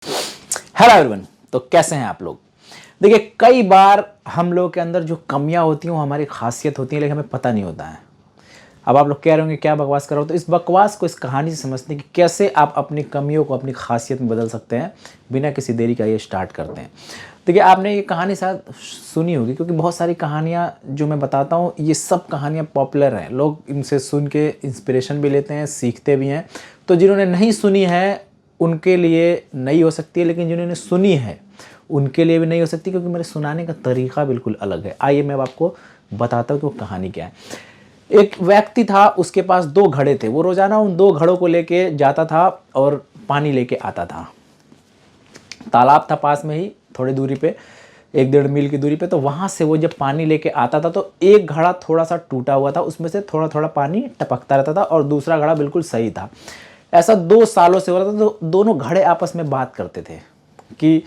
Hello everyone. तो कैसे हैं आप लोग। देखिए, कई बार हम लोग के अंदर जो कमियां होती हैं वो हमारी खासियत होती है, लेकिन हमें पता नहीं होता है। अब आप लोग कह रहे होंगे क्या बकवास कर रहे हो, तो इस बकवास को इस कहानी से समझते हैं कि कैसे आप अपनी कमियों को अपनी खासियत में बदल सकते हैं। बिना किसी देरी का ये स्टार्ट करते हैं। देखिए, आपने ये कहानी शायद सुनी होगी, क्योंकि बहुत सारी कहानियाँ जो मैं बताता हूँ ये सब कहानियाँ पॉपुलर हैं। लोग इनसे सुन के इंस्पिरेशन भी लेते हैं, सीखते भी हैं। तो जिन्होंने नहीं सुनी है उनके लिए नई हो सकती है, लेकिन जिन्होंने सुनी है उनके लिए भी नहीं हो सकती, क्योंकि मेरे सुनाने का तरीका बिल्कुल अलग है। आइए मैं अब आपको बताता हूँ कि वो कहानी क्या है। एक व्यक्ति था, उसके पास 2 घड़े थे। वो रोज़ाना उन 2 घड़ों को लेके जाता था और पानी लेके आता था। तालाब था पास में ही, थोड़ी दूरी पे, 1-1.5 मील की दूरी पे। तो वहाँ से वो जब पानी लेके आता था तो एक घड़ा थोड़ा सा टूटा हुआ था, उसमें से थोड़ा थोड़ा पानी टपकता रहता था, और दूसरा घड़ा बिल्कुल सही था। ऐसा 2 सालों से हो रहा था। तो दोनों घड़े आपस में बात करते थे कि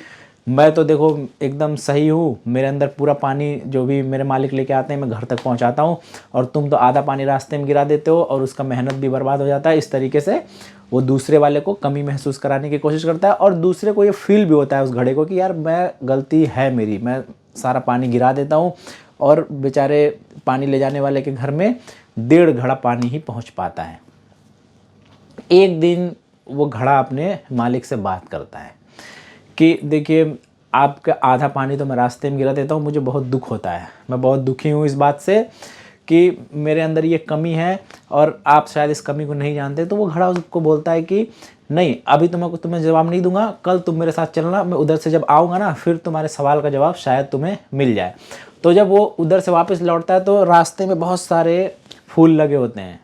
मैं तो देखो एकदम सही हूँ, मेरे अंदर पूरा पानी जो भी मेरे मालिक लेके आते हैं मैं घर तक पहुँचाता हूँ, और तुम तो आधा पानी रास्ते में गिरा देते हो और उसका मेहनत भी बर्बाद हो जाता है। इस तरीके से वो दूसरे वाले को कमी महसूस कराने की कोशिश करता है, और दूसरे को ये फील भी होता है उस घड़े को कि यार मैं गलती है मेरी, मैं सारा पानी गिरा देता हूँ, और बेचारे पानी ले जाने वाले के घर में 1.5 घड़ा पानी ही पहुँच पाता है। एक दिन वो घड़ा अपने मालिक से बात करता है कि देखिए, आपका आधा पानी तो मैं रास्ते में गिरा देता हूँ, मुझे बहुत दुख होता है, मैं बहुत दुखी हूँ इस बात से कि मेरे अंदर ये कमी है, और आप शायद इस कमी को नहीं जानते। तो वो घड़ा उसको बोलता है कि नहीं, अभी तुम्हें जवाब नहीं दूंगा, कल तुम मेरे साथ चलना, मैं उधर से जब आऊँगा ना फिर तुम्हारे सवाल का जवाब शायद तुम्हें मिल जाए। तो जब वो उधर से वापस लौटता है तो रास्ते में बहुत सारे फूल लगे होते हैं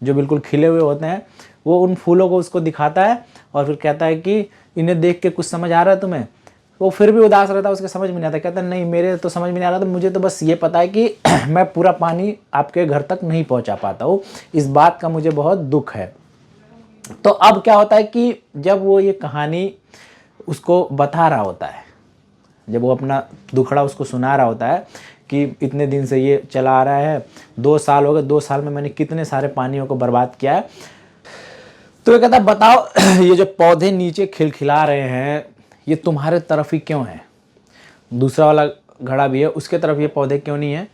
जो बिल्कुल खिले हुए होते हैं। वो उन फूलों को उसको दिखाता है और फिर कहता है कि इन्हें देख के कुछ समझ आ रहा है तुम्हें। वो फिर भी उदास रहता है, उसके समझ में नहीं आता। कहता है नहीं, मेरे तो समझ में नहीं आ रहा, तो मुझे तो बस ये पता है कि मैं पूरा पानी आपके घर तक नहीं पहुंचा पाता हूँ, इस बात का मुझे बहुत दुख है। तो अब क्या होता है कि जब वो ये कहानी उसको बता रहा होता है, जब वो अपना दुखड़ा उसको सुना रहा होता है कि इतने दिन से ये चला आ रहा है, 2 साल हो गए, 2 साल में मैंने कितने सारे पानियों को बर्बाद किया है। तो ये कहता है बताओ, ये जो पौधे नीचे खिलखिला रहे हैं ये तुम्हारे तरफ ही क्यों है। दूसरा वाला घड़ा भी है, उसके तरफ ये पौधे क्यों नहीं है,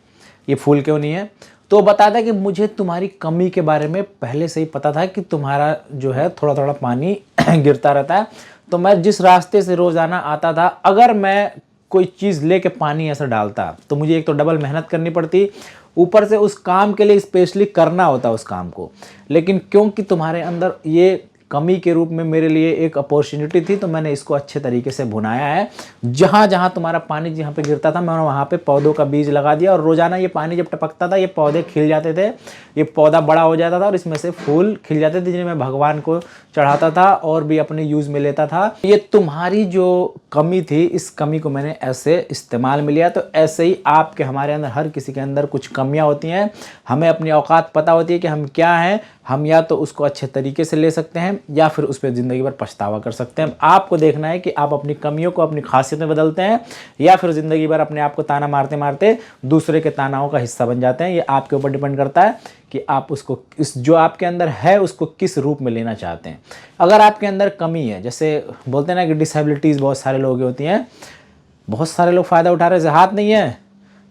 ये फूल क्यों नहीं है। तो बताता है कि मुझे तुम्हारी कमी के बारे में पहले से ही पता था कि तुम्हारा जो है थोड़ा थोड़ा पानी गिरता रहता है। तो मैं जिस रास्ते से रोज़ाना आता था, अगर मैं कोई चीज़ लेके पानी ऐसा डालता तो मुझे एक तो डबल मेहनत करनी पड़ती, ऊपर से उस काम के लिए स्पेशली करना होता उस काम को। लेकिन क्योंकि तुम्हारे अंदर ये कमी के रूप में मेरे लिए एक अपॉर्चुनिटी थी, तो मैंने इसको अच्छे तरीके से भुनाया है। जहाँ जहाँ तुम्हारा पानी जहाँ पे गिरता था मैंने वहाँ पे पौधों का बीज लगा दिया, और रोज़ाना ये पानी जब टपकता था ये पौधे खिल जाते थे, ये पौधा बड़ा हो जाता था और इसमें से फूल खिल जाते थे, जिन्हें मैं भगवान को चढ़ाता था और भी अपने यूज़ में लेता था। ये तुम्हारी जो कमी थी, इस कमी को मैंने ऐसे इस्तेमाल में लिया। तो ऐसे ही आपके हमारे अंदर हर किसी के अंदर कुछ कमियां होती हैं, हमें अपनी औकात पता होती है कि हम क्या हैं। हम या तो उसको अच्छे तरीके से ले सकते हैं या फिर उस पर ज़िंदगी भर पछतावा कर सकते हैं। आपको देखना है कि आप अपनी कमियों को अपनी खासियत में बदलते हैं या फिर ज़िंदगी भर अपने आप को ताना मारते मारते दूसरे के तानाओं का हिस्सा बन जाते हैं। ये आपके ऊपर डिपेंड करता है कि आप उसको इस जो आपके अंदर है उसको किस रूप में लेना चाहते हैं। अगर आपके अंदर कमी है, जैसे बोलते हैं ना कि डिसेबिलिटीज़ बहुत सारे लोगों की होती हैं, बहुत सारे लोग फ़ायदा उठा रहे हैं, हाथ नहीं है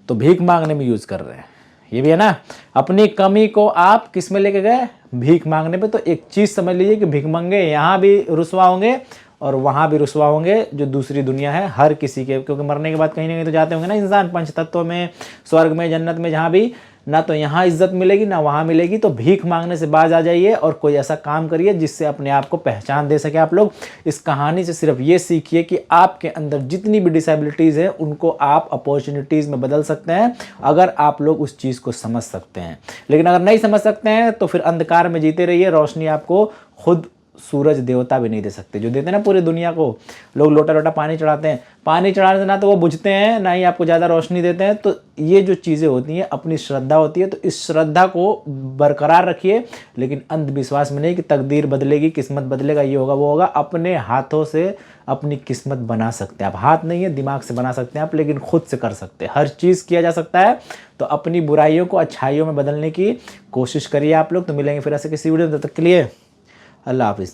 तो भीख मांगने में यूज़ कर रहे हैं। ये भी है ना, अपनी कमी को आप किस में लेके गए, भीख मांगने पे। तो एक चीज़ समझ लीजिए कि भीख मंगे यहाँ भी रुसवा होंगे और वहाँ भी रुसवा होंगे, जो दूसरी दुनिया है हर किसी के, क्योंकि मरने के बाद कहीं ना कहीं तो जाते होंगे ना इंसान, 5 तत्वों में, स्वर्ग में, जन्नत में, जहाँ भी ना तो यहाँ इज्जत मिलेगी ना वहाँ मिलेगी। तो भीख मांगने से बाज आ जाइए और कोई ऐसा काम करिए जिससे अपने आप को पहचान दे सके आप लोग। इस कहानी से सिर्फ ये सीखिए कि आपके अंदर जितनी भी डिसेबिलिटीज़ हैं उनको आप अपॉर्चुनिटीज़ में बदल सकते हैं, अगर आप लोग उस चीज़ को समझ सकते हैं। लेकिन अगर नहीं समझ सकते हैं तो फिर अंधकार में जीते रहिए, रोशनी आपको खुद सूरज देवता भी नहीं दे सकते, जो देते हैं ना पूरी दुनिया को। लोग लोटा लोटा पानी चढ़ाते हैं, पानी चढ़ाने से ना तो वो बुझते हैं ना ही आपको ज़्यादा रोशनी देते हैं। तो ये जो चीज़ें होती हैं अपनी श्रद्धा होती है, तो इस श्रद्धा को बरकरार रखिए, लेकिन अंधविश्वास में नहीं कि तकदीर बदलेगी, किस्मत बदलेगा, ये होगा वो होगा। अपने हाथों से अपनी किस्मत बना सकते हैं आप। हाथ नहीं है, दिमाग से बना सकते हैं आप, लेकिन खुद से कर सकते हैं, हर चीज़ किया जा सकता है। तो अपनी बुराइयों को अच्छाइयों में बदलने की कोशिश करिए आप लोग। तो मिलेंगे फिर ऐसे किसी वीडियो में, तब तक के लिए अल्लाह हाफिज़।